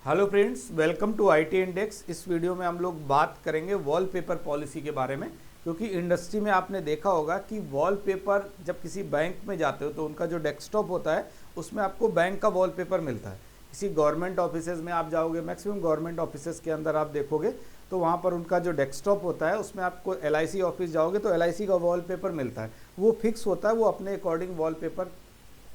Hello friends, welcome to IT index. इस video में हम लोग बात करेंगे वॉलपेपर पॉलिसी के बारे में, क्योंकि इंडस्ट्री में आपने देखा होगा कि वॉलपेपर जब किसी बैंक में जाते हो तो उनका जो डेस्कटॉप होता है उसमें आपको बैंक का वॉलपेपर मिलता है। किसी गवर्नमेंट ऑफिसेज में आप जाओगे, मैक्सिमम गवर्नमेंट ऑफिसेज के अंदर आप देखोगे तो वहाँ पर उनका जो डेस्कटॉप होता है उसमें आपको LIC ऑफिस जाओगे तो LIC का वॉलपेपर मिलता है। वो फिक्स होता है, वो अपने अकॉर्डिंग वॉलपेपर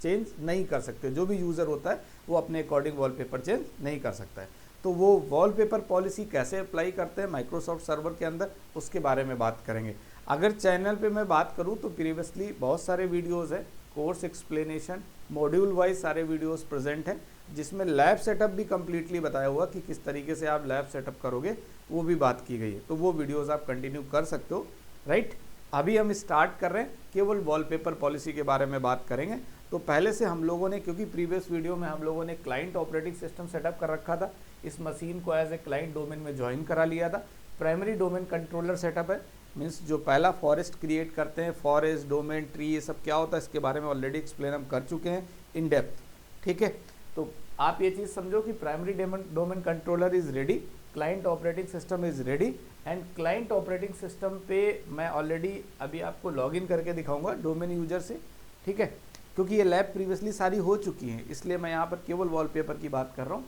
चेंज नहीं कर सकते। जो भी यूज़र होता है वो अपने अकॉर्डिंग वॉलपेपर चेंज नहीं कर सकता है। तो वो वॉलपेपर पॉलिसी कैसे अप्लाई करते हैं माइक्रोसॉफ्ट सर्वर के अंदर, उसके बारे में बात करेंगे। अगर चैनल पे मैं बात करूं तो प्रीवियसली बहुत सारे वीडियोस हैं, कोर्स एक्सप्लेनेशन, मॉड्यूल वाइज सारे वीडियोस प्रेजेंट हैं, जिसमें लैब सेटअप भी कम्प्लीटली बताया हुआ कि किस तरीके से आप लैब सेटअप करोगे, वो भी बात की गई है। तो वो वीडियोस आप कंटिन्यू कर सकते हो, राइट। अभी हम स्टार्ट कर रहे हैं, केवल वॉलपेपर पॉलिसी के बारे में बात करेंगे। तो पहले से हम लोगों ने, क्योंकि प्रीवियस वीडियो में हम लोगों ने क्लाइंट ऑपरेटिंग सिस्टम सेटअप कर रखा था, इस मशीन को एज ए क्लाइंट डोमेन में ज्वाइन करा लिया था। प्राइमरी डोमेन कंट्रोलर सेटअप है, मीन्स जो पहला फॉरेस्ट क्रिएट करते हैं, फॉरेस्ट डोमेन ट्री, ये सब क्या होता है इसके बारे में ऑलरेडी एक्सप्लेन हम कर चुके हैं इन डेप्थ, ठीक है। तो आप ये चीज़ समझो कि primary domain controller is ready, client operating system is ready, and client operating system पे मैं ऑलरेडी अभी आपको लॉगिन करके दिखाऊंगा डोमेन यूजर से, ठीक है। क्योंकि ये लैब प्रीवियसली सारी हो चुकी हैं, इसलिए मैं यहाँ पर केवल वॉलपेपर की बात कर रहा हूँ।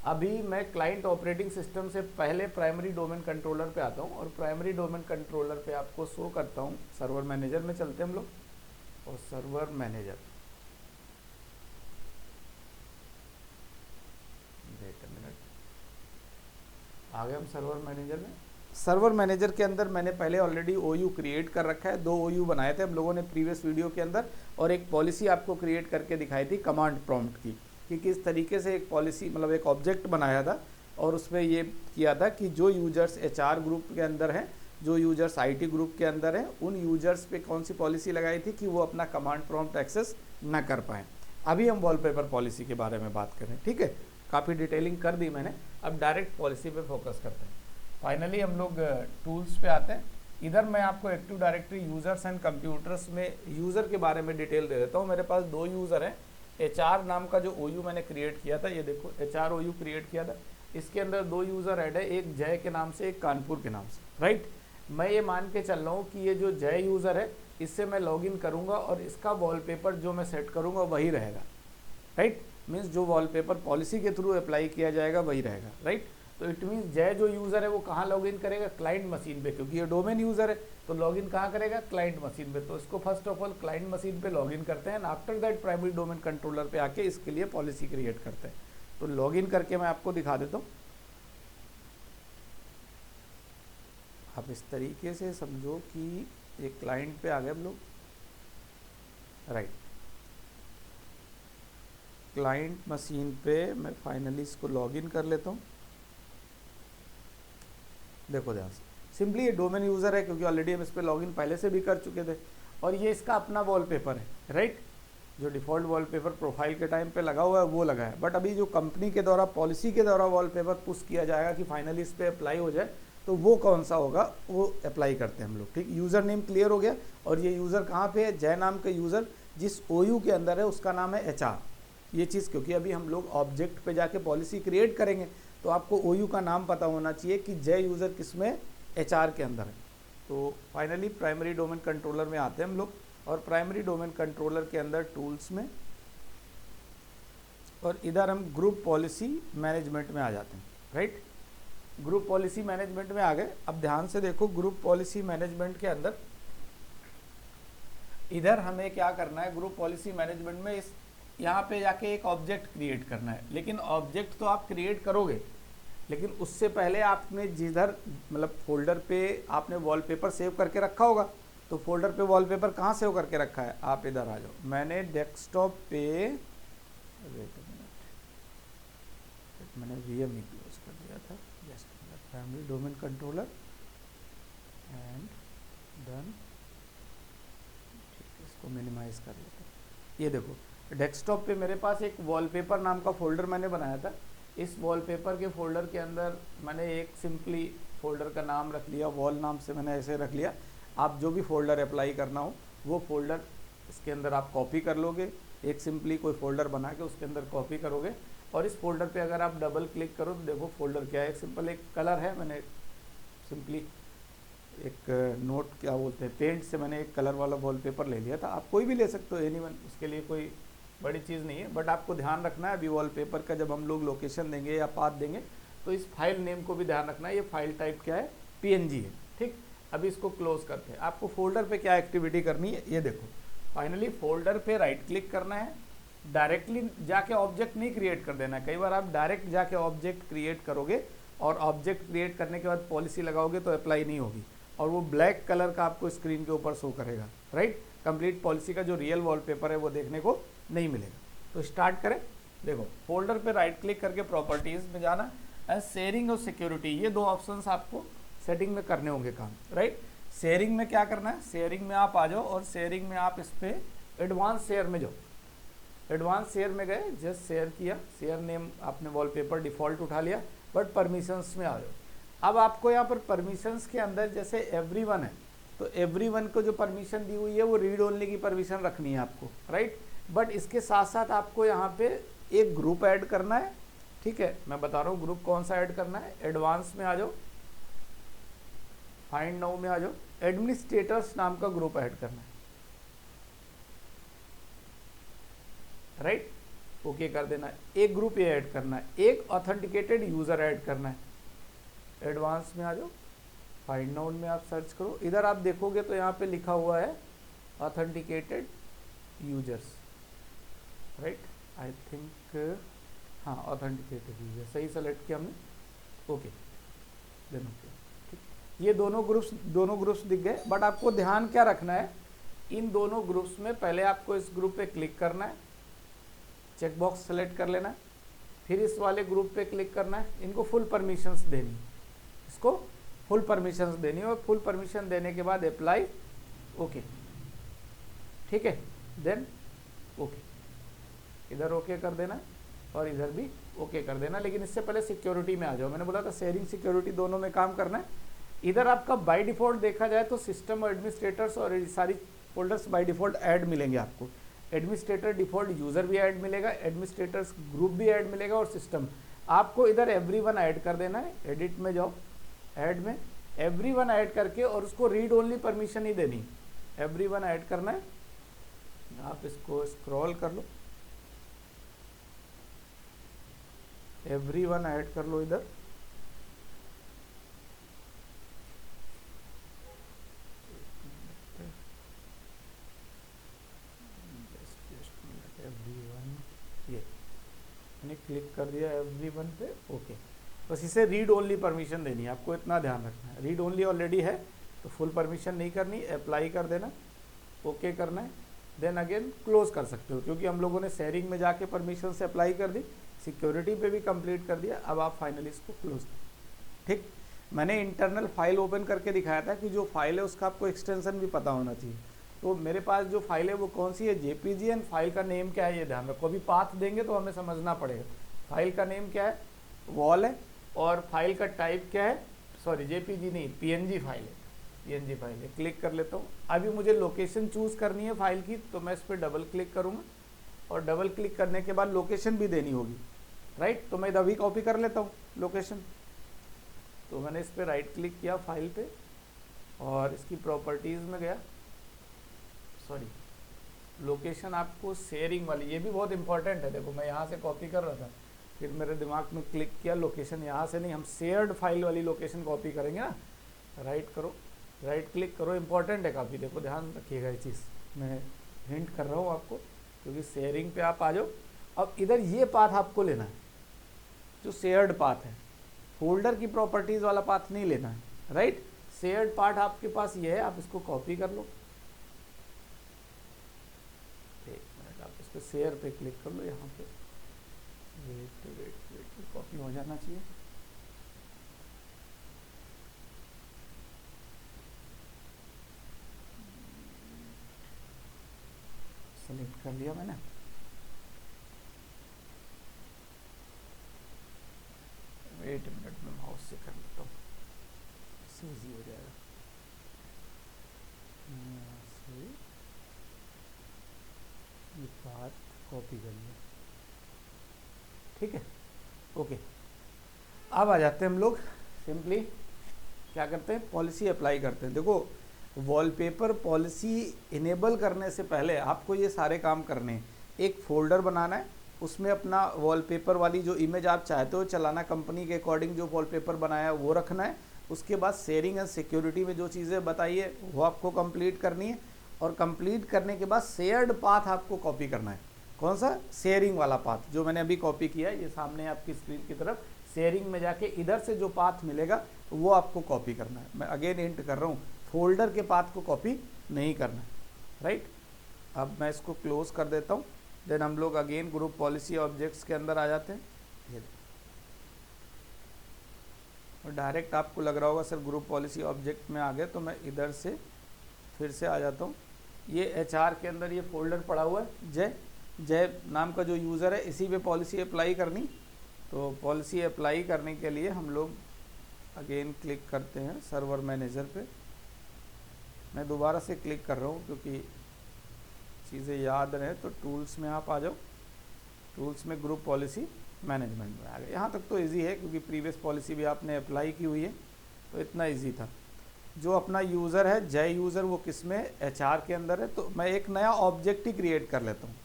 अभी मैं क्लाइंट ऑपरेटिंग सिस्टम से पहले प्राइमरी डोमेन कंट्रोलर पे आता हूँ, और प्राइमरी डोमेन कंट्रोलर पे आपको शो करता हूँ। सर्वर मैनेजर में चलते हैं हम लोग, और server manager, wait a minute, आ गए हम सर्वर मैनेजर में। सर्वर मैनेजर के अंदर मैंने पहले ऑलरेडी OU क्रिएट कर रखा है, 2 OU बनाए थे हम लोगों ने प्रीवियस वीडियो के अंदर, और एक पॉलिसी आपको क्रिएट करके दिखाई थी कमांड प्रॉम्प्ट की, कि किस तरीके से एक पॉलिसी, मतलब एक ऑब्जेक्ट बनाया था, और उसमें ये किया था कि जो यूजर्स HR ग्रुप के अंदर हैं, जो यूजर्स IT ग्रुप के अंदर हैं, उन यूजर्स पे कौन सी पॉलिसी लगाई थी कि वो अपना कमांड प्रॉम्प्ट एक्सेस ना कर पाएँ। अभी हम वॉलपेपर पॉलिसी के बारे में बात करें, ठीक है। काफ़ी डिटेलिंग कर दी मैंने, अब डायरेक्ट पॉलिसी पे फोकस करते हैं। फाइनली हम लोग टूल्स पे आते हैं। इधर मैं आपको active directory users and computers में यूज़र के बारे में डिटेल दे देता हूँ। मेरे पास 2 यूज़र हैं। HR नाम का जो OU मैंने क्रिएट किया था, ये देखो HR OU क्रिएट किया था, इसके अंदर 2 यूज़र ऐड है, एक जय के नाम से, एक कानपुर के नाम से, राइट। मैं ये मान के चल रहा हूँ कि ये जो जय यूज़र है, इससे मैं लॉगिन करूँगा और इसका वॉलपेपर जो मैं सेट करूँगा वही रहेगा, राइट। मीन्स जो वॉलपेपर पॉलिसी के थ्रू अप्लाई किया जाएगा वही रहेगा, राइट। तो इट मीन्स जय जो यूज़र है वो कहाँ लॉगिन करेगा, क्लाइंट मशीन पे, क्योंकि ये डोमेन यूज़र है तो लॉगिन कहाँ करेगा, क्लाइंट मशीन पे। तो इसको first of all client machine पे लॉगिन करते हैं, after that primary domain controller पे आके इसके लिए पॉलिसी क्रिएट करते हैं। तो लॉगिन करके मैं आपको दिखा देता हूँ। आप इस तरीके से समझो कि एक क्लाइंट पे आ गए हम लोग, राइट। क्लाइंट मशीन पे मैं फाइनली इसको लॉगिन कर लेता हूँ। देखो ध्यान से, सिंपली ये डोमेन यूज़र है क्योंकि ऑलरेडी हम इस पर लॉगिन पहले से भी कर चुके थे, और ये इसका अपना वॉलपेपर है, राइट। जो डिफ़ॉल्ट वॉलपेपर प्रोफाइल के टाइम पे लगा हुआ है वो लगा है, बट अभी जो कंपनी के द्वारा, पॉलिसी के द्वारा वॉलपेपर पुश किया जाएगा कि फाइनली इस पर अप्लाई हो जाए, तो वो कौन सा होगा वो अप्लाई करते हैं हम लोग, ठीक। यूज़र नेम क्लियर हो गया, और ये यूज़र कहाँ पे है, जय नाम का यूज़र जिस OU के अंदर है उसका नाम है HR। ये चीज़, क्योंकि अभी हम लोग ऑब्जेक्ट पे जाके पॉलिसी क्रिएट करेंगे तो आपको OU का नाम पता होना चाहिए कि जय यूज़र किसमें, HR के अंदर है। तो फाइनली प्राइमरी डोमेन कंट्रोलर में आते हैं हम लोग, और प्राइमरी डोमेन कंट्रोलर के अंदर टूल्स में, और इधर हम ग्रुप पॉलिसी मैनेजमेंट में आ जाते हैं, राइट। ग्रुप पॉलिसी मैनेजमेंट में आ गए। अब ध्यान से देखो, ग्रुप पॉलिसी मैनेजमेंट के अंदर इधर हमें क्या करना है, ग्रुप पॉलिसी मैनेजमेंट में इस यहाँ पे जाके एक ऑब्जेक्ट क्रिएट करना है। लेकिन ऑब्जेक्ट तो आप क्रिएट करोगे, लेकिन उससे पहले आपने जिधर, मतलब फोल्डर पे आपने वॉलपेपर सेव करके रखा होगा, तो फोल्डर पे वॉलपेपर कहाँ सेव करके रखा है, आप इधर आ जाओ। मैंने डेस्कटॉप पे, मैंने VM ही क्लोज कर दिया था, just primary domain controller and done, ठीक है। इसको मिनिमाइज कर लेते हैं। ये देखो डेस्कटॉप पे मेरे पास एक वॉलपेपर नाम का फोल्डर मैंने बनाया था। इस वॉलपेपर के फोल्डर के अंदर मैंने एक सिंपली फोल्डर का नाम रख लिया, वॉल नाम से मैंने ऐसे रख लिया। आप जो भी फोल्डर अप्लाई करना हो वो फोल्डर इसके अंदर आप कॉपी कर लोगे, एक सिंपली कोई फोल्डर बना के उसके अंदर कॉपी करोगे, और इस फोल्डर पे अगर आप डबल क्लिक करो तो देखो फोल्डर क्या है, एक सिंपल एक कलर है, मैंने सिंपली एक नोट क्या बोलते हैं पेंट से मैंने एक कलर वाला वॉलपेपर ले लिया था। आप कोई भी ले सकते हो, एनीवन, उसके लिए कोई बड़ी चीज़ नहीं है। बट आपको ध्यान रखना है अभी वॉलपेपर का जब हम लोग लोकेशन देंगे या पाथ देंगे तो इस फाइल नेम को भी ध्यान रखना है, ये फाइल टाइप क्या है, PNG है। ठीक, अभी इसको क्लोज करते हैं। आपको फोल्डर पे क्या एक्टिविटी करनी है ये देखो, फाइनली फोल्डर पे राइट क्लिक करना है, डायरेक्टली जाके ऑब्जेक्ट नहीं क्रिएट कर देना है। कई बार आप डायरेक्ट जाके ऑब्जेक्ट क्रिएट करोगे और ऑब्जेक्ट क्रिएट करने के बाद पॉलिसी लगाओगे तो अप्लाई नहीं होगी और वो ब्लैक कलर का आपको स्क्रीन के ऊपर शो करेगा, राइट। कंप्लीट पॉलिसी का जो रियल वॉलपेपर है वो देखने को नहीं मिलेगा। तो स्टार्ट करें, देखो फोल्डर पे राइट क्लिक करके प्रॉपर्टीज में जाना, शेयरिंग और सिक्योरिटी, ये दो ऑप्शंस आपको सेटिंग में करने होंगे काम, राइट। शेयरिंग में क्या करना है, शेयरिंग में आप आ जाओ और शेयरिंग में आप इस पे एडवांस शेयर में जाओ। एडवांस शेयर में गए, जस्ट शेयर किया, शेयर नेम आपने वॉलपेपर डिफ़ॉल्ट उठा लिया, बट परमिशंस में आ जाओ। अब आपको यहाँ पर परमिशंस के अंदर जैसे एवरीवन है तो एवरीवन को जो परमिशन दी हुई है वो रीड ओनली की परमिशन रखनी है आपको, राइट। बट इसके साथ साथ आपको यहाँ पे एक ग्रुप ऐड करना है, ठीक है। मैं बता रहा हूँ ग्रुप कौन सा ऐड करना है, एडवांस में आ जाओ, फाइंड नाउ में आ जाओ, एडमिनिस्ट्रेटर्स नाम का ग्रुप ऐड करना है, राइट। ओके कर देना है। एक ग्रुप ये ऐड करना है, एक ऑथेंटिकेटेड यूज़र ऐड करना है। एडवांस में आ जाओ, फाइंड नाउ में आप सर्च करो, इधर आप देखोगे तो यहाँ पे लिखा हुआ है authenticated users, right. I think हाँ, ऑथेंटिकेटेड यूजर सही सेलेक्ट किया हमने, ओके देन ओके, ठीक। ये दोनों ग्रुप्स दिख गए। बट आपको ध्यान क्या रखना है, इन दोनों ग्रुप्स में पहले आपको इस ग्रुप पे क्लिक करना है, चेकबॉक्स सेलेक्ट कर लेना है, फिर इस वाले ग्रुप पे क्लिक करना है, इनको फुल परमिशंस देनी, इसको फुल परमिशंस देनी और फुल परमिशन देने के बाद अप्लाई, ओके, ठीक है, देन ओके, इधर ओके कर देना और इधर भी ओके कर देना। लेकिन इससे पहले सिक्योरिटी में आ जाओ, मैंने बोला था शेयरिंग सिक्योरिटी दोनों में काम करना है। इधर आपका बाय डिफ़ॉल्ट देखा जाए तो सिस्टम और एडमिनिस्ट्रेटर्स और सारी फोल्डर्स बाय डिफ़ॉल्ट ऐड मिलेंगे आपको। एडमिनिस्ट्रेटर डिफ़ॉल्ट यूज़र भी ऐड मिलेगा, एडमिनिस्ट्रेटर्स ग्रुप भी ऐड मिलेगा और सिस्टम। आपको इधर एवरीवन ऐड कर देना है, एडिट में जाओ, ऐड में एवरीवन ऐड करके और उसको रीड ओनली परमिशन ही देनी, एवरीवन ऐड करना है। आप इसको स्क्रॉल कर लो, एवरीवन ऐड कर लो इधर, एवरीवन, ये मैंने क्लिक कर दिया एवरीवन पे, ओके। बस इसे रीड ओनली परमिशन देनी है, आपको इतना ध्यान रखना है। रीड ओनली ऑलरेडी है तो फुल परमिशन नहीं करनी, अप्लाई कर देना, ओके करना है, देन अगेन क्लोज कर सकते हो, क्योंकि हम लोगों ने शेयरिंग में जाके परमिशन से अप्लाई कर दी, सिक्योरिटी पे भी कंप्लीट कर दिया। अब आप फाइनली इसको क्लोज, ठीक। मैंने इंटरनल फाइल ओपन करके दिखाया था कि जो फाइल है उसका आपको एक्सटेंशन भी पता होना चाहिए। तो मेरे पास जो फाइल है वो कौन सी है, JPG, एंड फाइल का नेम क्या है ये ध्यान रखो। अभी पाथ देंगे तो हमें समझना पड़ेगा फाइल का नेम क्या है, वॉल है, और फाइल का टाइप क्या है, सॉरी JPG नहीं, PNG फाइल है, PNG फाइल है। क्लिक कर लेता हूँ। अभी मुझे लोकेशन चूज़ करनी है फाइल की, तो मैं इस पर डबल क्लिक करूँगा और डबल क्लिक करने के बाद लोकेशन भी देनी होगी, राइट। तो मैं अभी कॉपी कर लेता हूँ लोकेशन। तो मैंने इस पर राइट क्लिक किया फाइल पे और इसकी प्रॉपर्टीज़ में गया, सॉरी लोकेशन आपको शेयरिंग वाली, ये भी बहुत इंपॉर्टेंट है। देखो मैं यहाँ से कॉपी कर रहा था, फिर मेरे दिमाग में क्लिक किया लोकेशन, यहाँ से नहीं, हम शेयर्ड फाइल वाली लोकेशन कॉपी करेंगे ना। राइट करो, राइट क्लिक करो, इंपॉर्टेंट है काफ़ी, देखो ध्यान रखिएगा ये चीज़, मैं हिंट कर रहा हूँ आपको, क्योंकि शेयरिंग पे आप आ जाओ। अब इधर ये पाथ आपको लेना है जो शेयर्ड पाथ है, फोल्डर की प्रॉपर्टीज़ वाला पाथ नहीं लेना है, राइट। शेयर्ड पाथ आपके पास ये है, आप इसको कॉपी कर लो, एक मिनट, आप इस पर शेयर पे क्लिक कर लो, यहाँ पे वेट वेट वेट, कॉपी हो जाना चाहिए। सेलेक्ट कर लिया मैंने, वेट मिनट में माउस से कर लेता हूँ, इससे ईजी हो जाएगा। ये बात कॉपी कर लिया, ठीक है, ओके। अब आ जाते हैं हम लोग सिंपली क्या करते हैं, पॉलिसी अप्लाई करते हैं। देखो वॉलपेपर पॉलिसी इनेबल करने से पहले आपको ये सारे काम करने हैं। एक फोल्डर बनाना है, उसमें अपना वॉलपेपर वाली जो इमेज आप चाहते हो चलाना, कंपनी के अकॉर्डिंग जो वॉलपेपर बनाया है वो रखना है। उसके बाद शेयरिंग एंड सिक्योरिटी में जो चीज़ें बताई है वो आपको कंप्लीट करनी है, और कंप्लीट करने के बाद शेयर्ड पाथ आपको कॉपी करना है। कौन सा? शेयरिंग वाला पाथ जो मैंने अभी कॉपी किया है, ये सामने आपकी स्क्रीन की तरफ शेयरिंग में जाके इधर से जो पाथ मिलेगा वो आपको कॉपी करना है। मैं अगेन हिंट कर रहा हूँ, फोल्डर के पाथ को कॉपी नहीं करना है, राइट। अब मैं इसको क्लोज कर देता हूँ। देन हम लोग अगेन ग्रुप पॉलिसी ऑब्जेक्ट्स के अंदर आ जाते हैं। ये और डायरेक्ट आपको लग रहा होगा सर ग्रुप पॉलिसी ऑब्जेक्ट में आ गए, तो मैं इधर से फिर से आ जाता हूँ। ये एचआर के अंदर ये फोल्डर पड़ा हुआ है, जय नाम का जो यूज़र है, इसी पे पॉलिसी अप्लाई करनी। तो पॉलिसी अप्लाई करने के लिए हम लोग अगेन क्लिक करते हैं सर्वर मैनेजर पे। मैं दोबारा से क्लिक कर रहा हूँ क्योंकि चीज़ें याद रहें। तो टूल्स में आप आ जाओ, टूल्स में ग्रुप पॉलिसी मैनेजमेंट में आ गए। यहाँ तक तो इजी है क्योंकि प्रीवियस पॉलिसी भी आपने अप्लाई की हुई है, तो इतना इजी था। जो अपना यूज़र है जय यूज़र, वो किस में? एचआर के अंदर है। तो मैं एक नया ऑब्जेक्ट ही क्रिएट कर लेता हूँ,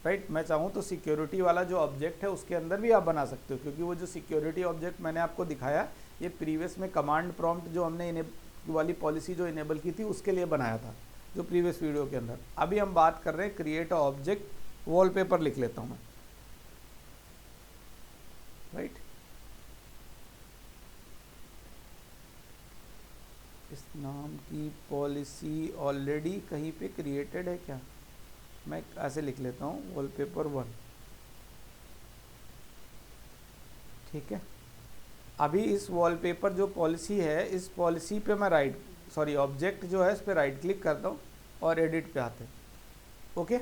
राइट। मैं चाहूँ तो सिक्योरिटी वाला जो ऑब्जेक्ट है उसके अंदर भी आप बना सकते हो, क्योंकि वो जो सिक्योरिटी ऑब्जेक्ट मैंने आपको दिखाया ये प्रीवियस में कमांड प्रॉम्प्ट जो हमने वाली पॉलिसी जो इनेबल की थी उसके लिए बनाया था, जो प्रीवियस वीडियो के अंदर। अभी हम बात कर रहे हैं क्रिएट ऑब्जेक्ट वॉलपेपर, लिख लेता हूँ मैं, राइट। इस नाम की पॉलिसी ऑलरेडी कहीं पे क्रिएटेड है क्या? मैं ऐसे लिख लेता हूँ वॉलपेपर 1, ठीक है। अभी इस वॉलपेपर जो पॉलिसी है, इस पॉलिसी पे मैं ऑब्जेक्ट जो है इस पे राइट क्लिक करता हूँ और एडिट पे आते हैं, ओके।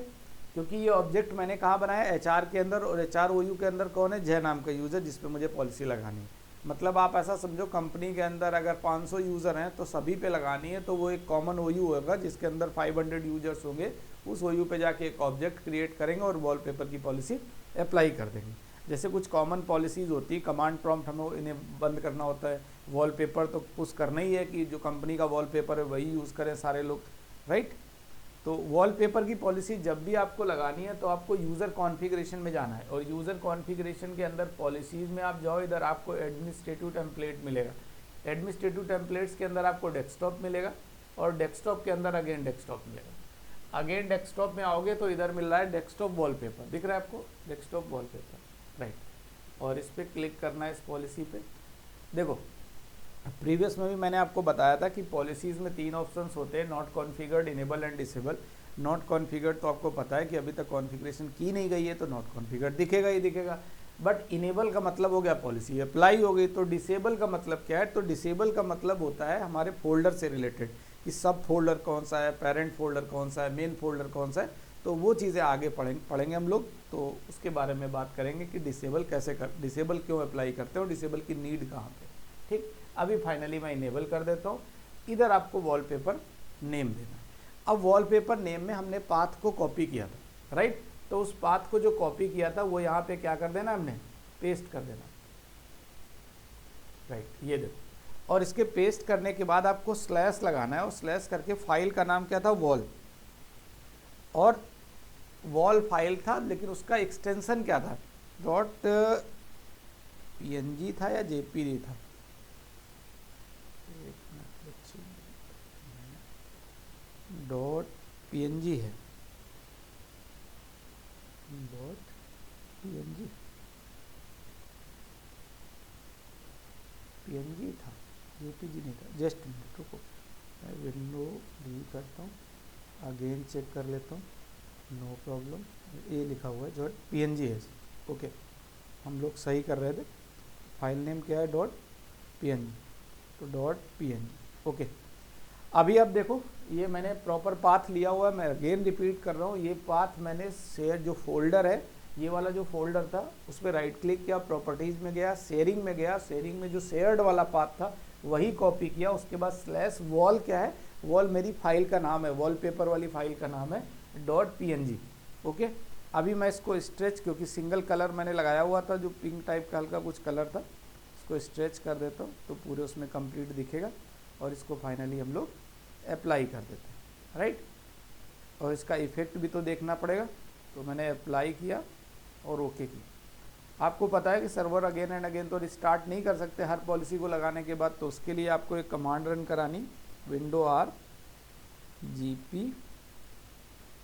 क्योंकि ये ऑब्जेक्ट मैंने कहाँ बनाया? एचआर के अंदर, और एचआर ओयू के अंदर कौन है? जय नाम का यूज़र, जिस पे मुझे पॉलिसी लगानी है। मतलब आप ऐसा समझो कंपनी के अंदर अगर 500 यूज़र हैं तो सभी पे लगानी है, तो वो एक कॉमन ओयू होगा जिसके अंदर 500 यूजर्स होंगे। उस ओयू पे जाके एक ऑब्जेक्ट क्रिएट करेंगे और वॉलपेपर की पॉलिसी अप्लाई कर देंगे। जैसे कुछ कॉमन पॉलिसीज़ होती है, कमांड प्रॉम्प्ट हमें इन्हें बंद करना होता है, वॉलपेपर तो पुश करना ही है कि जो कंपनी का वॉलपेपर है वही यूज़ करें सारे लोग, राइट। तो वॉलपेपर की पॉलिसी जब भी आपको लगानी है तो आपको यूज़र कॉन्फ़िगरेशन में जाना है, और यूज़र कॉन्फ़िगरेशन के अंदर पॉलिसीज़ में आप जाओ, इधर आपको एडमिनिस्ट्रेटिव टेम्पलेट मिलेगा। एडमिनिस्ट्रेटिव टेम्पलेट्स के अंदर आपको डेस्कटॉप मिलेगा, और डेस्कटॉप के अंदर अगेन डेस्कटॉप मिलेगा। अगेन डेस्कटॉप में आओगे तो इधर मिल रहा है डेस्कटॉप वॉलपेपर, दिख रहा है आपको? Desktop wallpaper, right. और इस पर क्लिक करना है इस पॉलिसी पे। देखो प्रीवियस में भी मैंने आपको बताया था कि पॉलिसीज़ में 3 ऑप्शंस होते हैं, not configured, enable and disable. Not configured तो आपको पता है कि अभी तक कॉन्फ़िगरेशन की नहीं गई है, तो नॉट कॉन्फ़िगर्ड दिखेगा ही दिखेगा। बट इनेबल का मतलब हो गया पॉलिसी अप्लाई हो गई। तो डिसेबल का मतलब क्या है? तो डिसेबल का मतलब होता है हमारे फोल्डर से रिलेटेड, कि सब फोल्डर कौन सा है, पेरेंट फोल्डर कौन सा है, मेन फोल्डर कौन सा है। तो वो चीज़ें आगे पढ़ेंगे हम लोग, तो उसके बारे में बात करेंगे कि डिसेबल डिसेबल क्यों अप्लाई करते हैं और डिसेबल की नीड कहाँ पे, ठीक। अभी फाइनली मैं इनेबल कर देता हूँ। इधर आपको वॉलपेपर नेम देना है। अब वॉलपेपर नेम में हमने पाथ को कॉपी किया था, राइट। तो उस पाथ को जो कॉपी किया था वो यहाँ पे क्या कर देना, हमने पेस्ट कर देना, राइट। ये देखो, और इसके पेस्ट करने के बाद आपको स्लैश लगाना है, और स्लैश करके फाइल का नाम क्या था? वॉल। और वॉल फाइल था, लेकिन उसका एक्सटेंशन क्या था? .png था या jpg था? .png है, .png था, jpg नहीं था। जस्ट मिनट रुको, मैं विंडो डी करता हूँ, अगेन चेक कर लेता हूँ, नो प्रॉब्लम। ये लिखा हुआ है .png है, ओके। हम लोग सही कर रहे थे। फाइल नेम क्या है? .png, तो .png, ओके। अभी अब देखो, ये मैंने प्रॉपर पाथ लिया हुआ है। मैं अगेन रिपीट कर रहा हूँ, ये पाथ मैंने शेयर जो फोल्डर है, ये वाला जो फोल्डर था उस पर राइट क्लिक किया, प्रॉपर्टीज़ में गया, शेयरिंग में गया, शेयरिंग में जो शेयर्ड वाला पाथ था वही कॉपी किया। उसके बाद स्लैश वॉल क्या है? वॉल मेरी फाइल का नाम है, वॉलपेपर वाली फाइल का नाम है .png, ओके। अभी मैं इसको स्ट्रेच, क्योंकि सिंगल कलर मैंने लगाया हुआ था जो पिंक टाइप का हल्का कुछ कलर था, इसको स्ट्रेच कर देता हूँ तो पूरे उसमें कंप्लीट दिखेगा और इसको फाइनली हम लोग अप्लाई कर देते हैं, राइट। और इसका इफेक्ट भी तो देखना पड़ेगा, तो मैंने अप्लाई किया और ओके किया। आपको पता है कि सर्वर अगेन एंड अगेन तो रिस्टार्ट नहीं कर सकते हर पॉलिसी को लगाने के बाद, तो उसके लिए आपको एक कमांड रन करानी, window R GP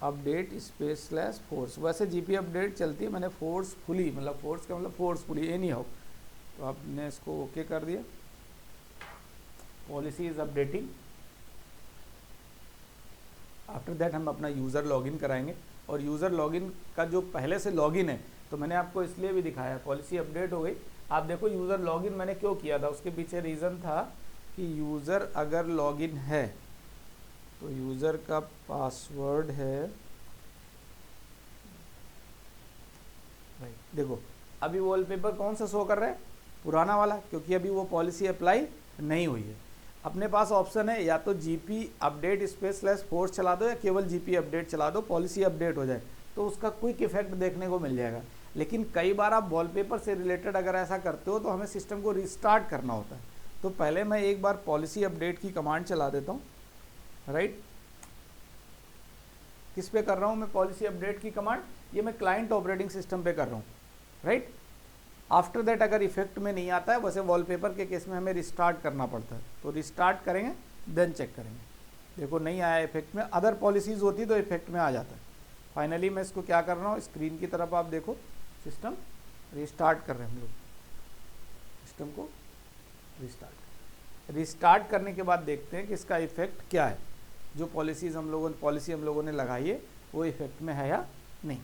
update /force। वैसे जीपी अपडेट चलती है, मैंने फोर्सफुली, मतलब फोर्स का मतलब फोर्सफुली एनी हाउ, तो आपने इसको ओके कर दिया। Policy is updating. After that हम अपना यूज़र लॉगिन कराएंगे, और यूज़र लॉगिन का जो पहले से लॉगिन है तो मैंने आपको इसलिए भी दिखाया, पॉलिसी अपडेट हो गई। आप देखो यूज़र लॉगिन मैंने क्यों किया था, उसके पीछे रीज़न था कि यूज़र अगर लॉगिन है तो यूज़र का पासवर्ड है, देखो अभी वॉलपेपर कौन सा शो कर रहा है, पुराना वाला, क्योंकि अभी वो पॉलिसी अप्लाई नहीं हुई है। अपने पास ऑप्शन है या तो जीपी अपडेट /force चला दो या केवल जीपी अपडेट चला दो, पॉलिसी अपडेट हो जाए तो उसका क्विक इफेक्ट देखने को मिल जाएगा। लेकिन कई बार आप वॉलपेपर से रिलेटेड अगर ऐसा करते हो तो हमें सिस्टम को रिस्टार्ट करना होता है। तो पहले मैं एक बार पॉलिसी अपडेट की कमांड चला देता हूँ, राइट। किस पे कर रहा हूँ मैं पॉलिसी अपडेट की कमांड, ये मैं क्लाइंट ऑपरेटिंग सिस्टम पे कर रहा हूँ, राइट। आफ्टर दैट अगर इफेक्ट में नहीं आता है, वैसे वॉलपेपर के केस में हमें रिस्टार्ट करना पड़ता है, तो रिस्टार्ट करेंगे देन चेक करेंगे। देखो नहीं आया इफेक्ट में, अदर पॉलिसीज़ होती तो इफेक्ट में आ जाता है। फाइनली मैं इसको क्या कर रहा हूँ, स्क्रीन की तरफ आप देखो, सिस्टम रिस्टार्ट कर रहे हैं हम लोग, सिस्टम को रिस्टार्ट करने के बाद देखते हैं कि इसका इफेक्ट क्या है, जो पॉलिसी हम लोगों ने लगाई है वो इफेक्ट में है या नहीं।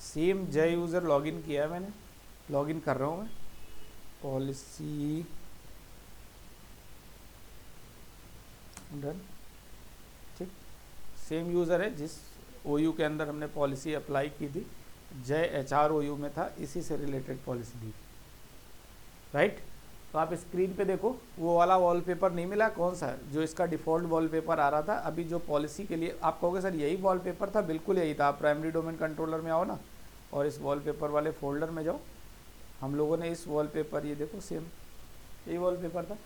सेम जय यूज़र लॉगिन किया है मैंने, लॉगिन कर रहा हूँ मैं, पॉलिसी डन, ठीक। सेम यूज़र है जिस ओयू के अंदर हमने पॉलिसी अप्लाई की थी, जय HR OU में था, इसी से रिलेटेड पॉलिसी दी, राइट। तो आप स्क्रीन पे देखो वो वाला वॉलपेपर नहीं मिला, कौन सा है जो इसका डिफ़ॉल्ट वॉलपेपर आ रहा था। अभी जो पॉलिसी के लिए आप कहोगे सर यही वॉलपेपर था, बिल्कुल यही था। आप प्राइमरी डोमेन कंट्रोलर में आओ ना और इस वॉलपेपर वाले फोल्डर में जाओ, हम लोगों ने इस वॉलपेपर, ये देखो सेम यही वॉलपेपर था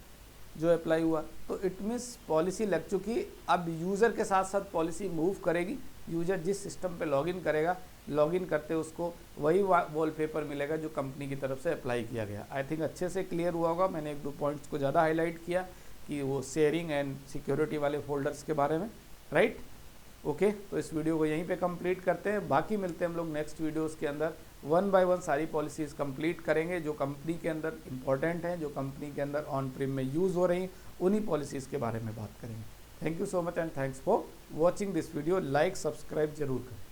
जो अप्लाई हुआ। तो इट मीन्स पॉलिसी लग चुकी। अब यूज़र के साथ साथ पॉलिसी मूव करेगी, यूज़र जिस सिस्टम पे लॉगिन करेगा, लॉगिन करते उसको वही वॉलपेपर मिलेगा जो कंपनी की तरफ से अप्लाई किया गया। आई थिंक अच्छे से क्लियर हुआ होगा। मैंने 1-2 पॉइंट्स को ज़्यादा हाईलाइट किया कि वो शेयरिंग एंड सिक्योरिटी वाले फोल्डर्स के बारे में, राइट। ओके, तो इस वीडियो को यहीं पे कंप्लीट करते हैं, बाकी मिलते हैं हम लोग नेक्स्ट वीडियोस के अंदर। 1 बाय 1 सारी पॉलिसीज़ कंप्लीट करेंगे जो कंपनी के अंदर इंपॉर्टेंट हैं, जो कंपनी के अंदर ऑन प्रीम में यूज़ हो रही हैं, उन्हीं पॉलिसीज़ के बारे में बात करेंगे। Thank you so much and thanks for watching this video. Like subscribe जरूर करें।